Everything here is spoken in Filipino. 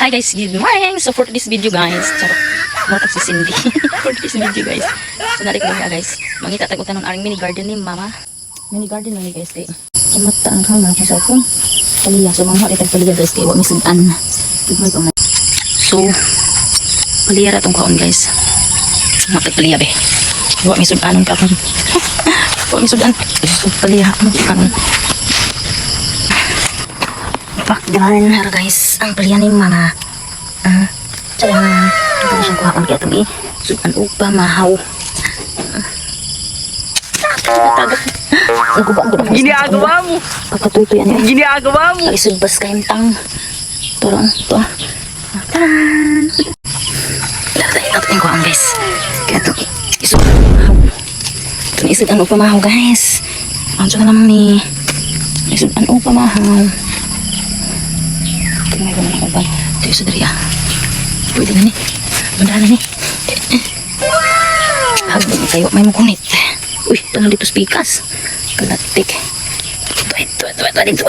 Hi guys, good morning. So for this video guys, charot. Not si Cindy. For this video guys. So narik lang guys. Mangita tagutan ng aring mini garden ni mama. Mini garden lang ni guys kay. Kimataan ka na sa phone. Paliya so mga hali tagpaliya guys kay wa misudan. So paliya ra tong kaon guys. Mga tagpaliya be. Wa misudan ka pa. Wa misudan. So paliya mo kanon. Pakdahan na guys ang palihan ni mga cadangan ito siyang kuhaan kaya ito sudan upa mahaw Ginagawa mo. Pagkatutoy yan yun Ginagawa mo. alisudbas kayong turang ito taran ito yung kuhaan guys kaya ito isudan mahaw ito na isudan upa mahaw guys ang siya na naman ni isudan upa mahaw tingnan ko naman upan ito yung sudari pwede na ni banda na ni hagdag kayo may mukunit uy tanong dito spikas kalatik ito dito